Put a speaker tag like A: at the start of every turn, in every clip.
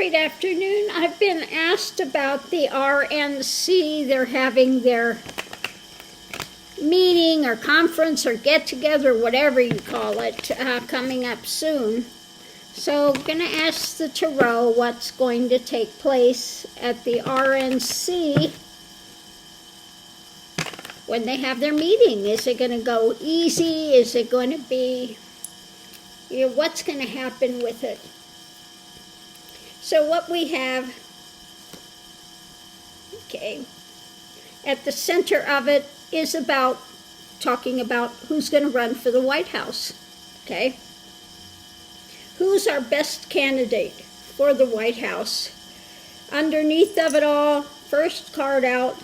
A: great afternoon. I've been asked about the RNC. They're having their meeting or conference or get-together, whatever you call it, coming up soon. So I'm going to ask the Tarot what's going to take place at the RNC when they have their meeting. Is it going to go easy? Is it going to be, what's going to happen with it? So what we have, at the center of it is talking about who's going to run for the White House, Who's our best candidate for the White House? Underneath of it all, first card out,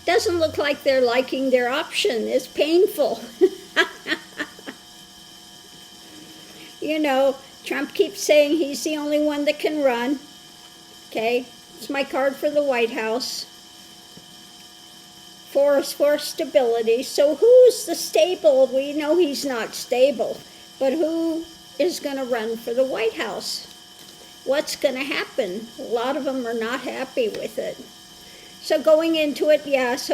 A: doesn't look like they're liking their option. It's painful. Trump keeps saying he's the only one that can run. It's my card for the White House. For stability. So who's the stable? We know he's not stable. But who is going to run for the White House? What's going to happen? A lot of them are not happy with it. So going into it, yes,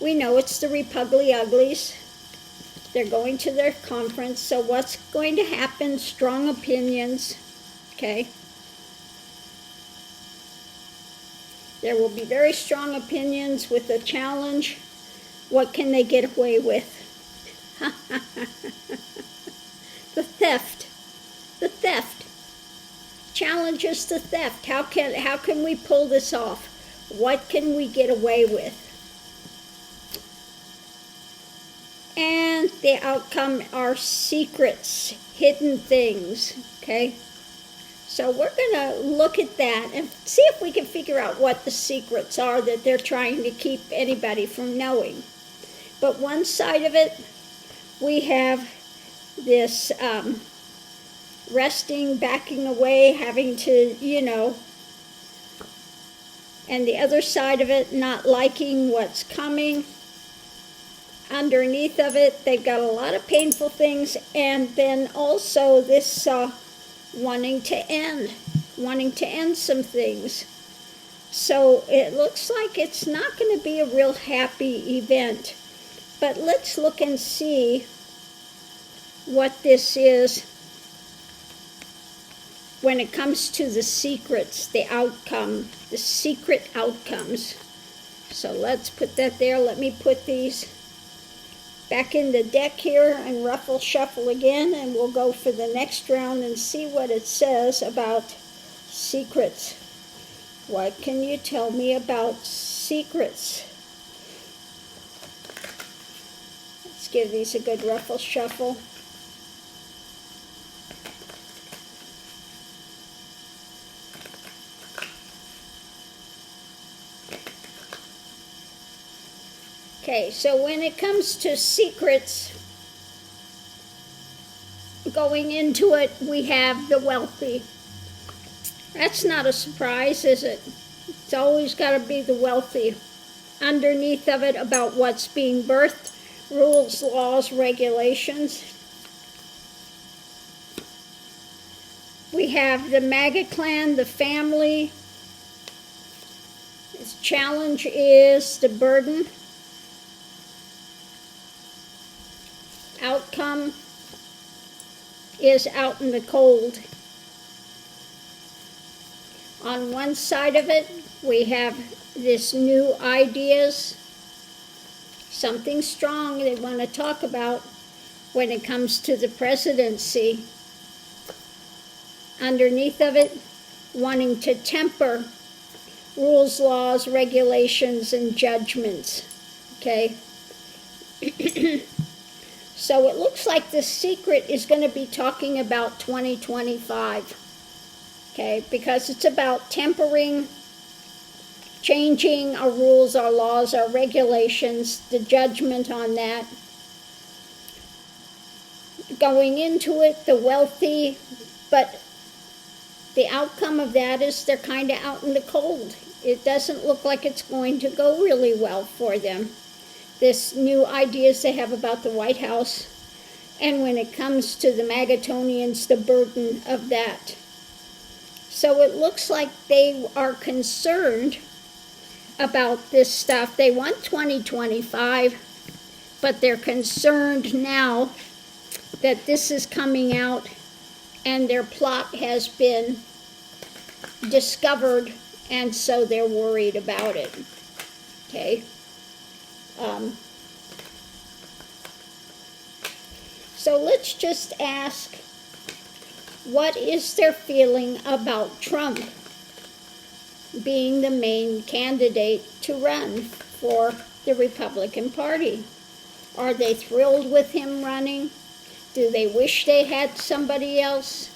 A: we know it's the Repugly Uglies. They're going to their conference, so what's going to happen? Strong opinions, There will be very strong opinions with a challenge. What can they get away with? The theft. Challenges the theft. How can we pull this off? What can we get away with? And the outcome are secrets, hidden things, So we're going to look at that and see if we can figure out what the secrets are that they're trying to keep anybody from knowing. But one side of it, we have this resting, backing away, having to, and the other side of it, not liking what's coming. Underneath of it, they've got a lot of painful things, and then also this wanting to end some things. So it looks like it's not going to be a real happy event. But let's look and see what this is when it comes to the secrets, the outcome, the secret outcomes. So let's put that there. Let me put these back in the deck here and shuffle again, and we'll go for the next round and see what it says about secrets. What can you tell me about secrets? Let's give these a good shuffle. So when it comes to secrets, going into it, we have the wealthy. That's not a surprise, is it? It's always got to be the wealthy. Underneath of it, about what's being birthed, rules, laws, regulations. We have the MAGA clan, the family. Its challenge is the burden. Outcome is out in the cold. On one side of it, we have this new ideas, something strong they want to talk about when it comes to the presidency. Underneath of it, wanting to temper rules, laws, regulations, and judgments, So it looks like the secret is going to be talking about 2025, because it's about tempering, changing our rules, our laws, our regulations, the judgment on that. Going into it, the wealthy, but the outcome of that is they're kind of out in the cold. It doesn't look like it's going to go really well for them. This new ideas they have about the White House, and when it comes to the Magatonians, the burden of that. So it looks like they are concerned about this stuff. They want 2025, but they're concerned now that this is coming out and their plot has been discovered, and so they're worried about it. Okay. So let's just ask, what is their feeling about Trump being the main candidate to run for the Republican Party? Are they thrilled with him running? Do they wish they had somebody else?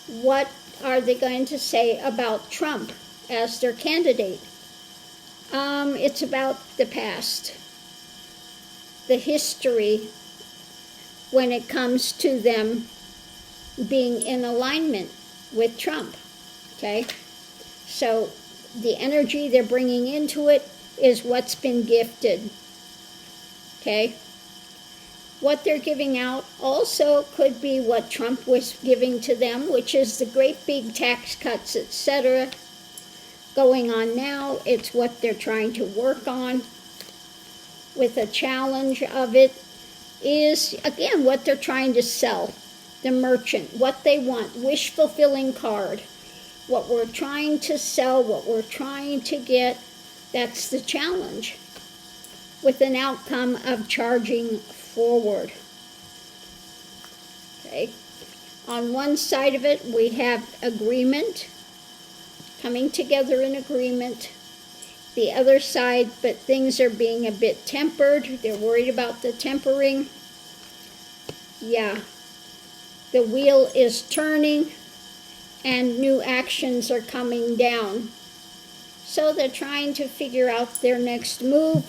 A: What are they going to say about Trump as their candidate? It's about the past, the history when it comes to them being in alignment with Trump, okay? So the energy they're bringing into it is what's been gifted, okay? What they're giving out also could be what Trump was giving to them, which is the great big tax cuts, etc. going on now. It's what they're trying to work on with a challenge of it is, again, what they're trying to sell. The merchant, what they want, wish-fulfilling card. What we're trying to sell, what we're trying to get, that's the challenge, with an outcome of charging forward. Okay. On one side of it, we have agreement, coming together in agreement. The other side, but things are being a bit tempered. They're worried about the tempering. Yeah. The wheel is turning and new actions are coming down. So they're trying to figure out their next move.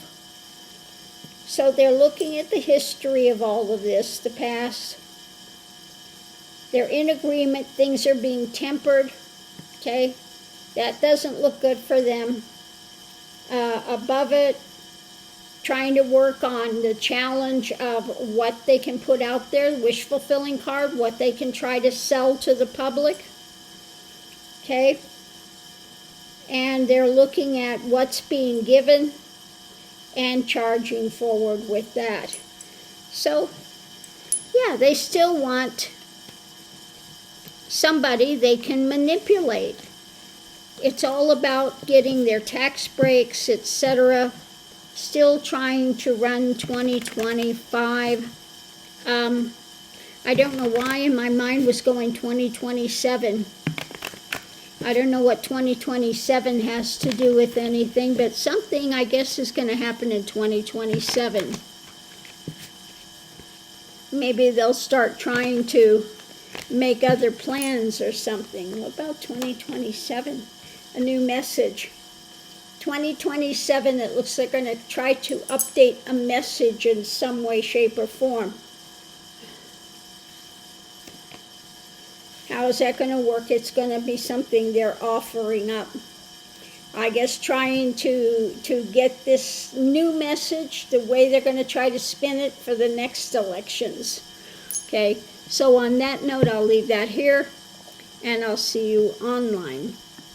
A: So they're looking at the history of all of this, the past. They're in agreement, things are being tempered, okay? That doesn't look good for them. Above it, trying to work on the challenge of what they can put out there, wish-fulfilling card, what they can try to sell to the public, okay? And they're looking at what's being given and charging forward with that. So, yeah, they still want somebody they can manipulate. It's all about getting their tax breaks, etc. Still trying to run 2025. I don't know why in my mind was going 2027. I don't know what 2027 has to do with anything, but something I guess is going to happen in 2027. Maybe they'll start trying to make other plans or something. What about 2027? A new message. 2027, it looks like they're going to try to update a message in some way, shape, or form. How is that going to work? It's going to be something they're offering up. I guess trying to get this new message, the way they're going to try to spin it for the next elections. Okay, so on that note, I'll leave that here, and I'll see you online.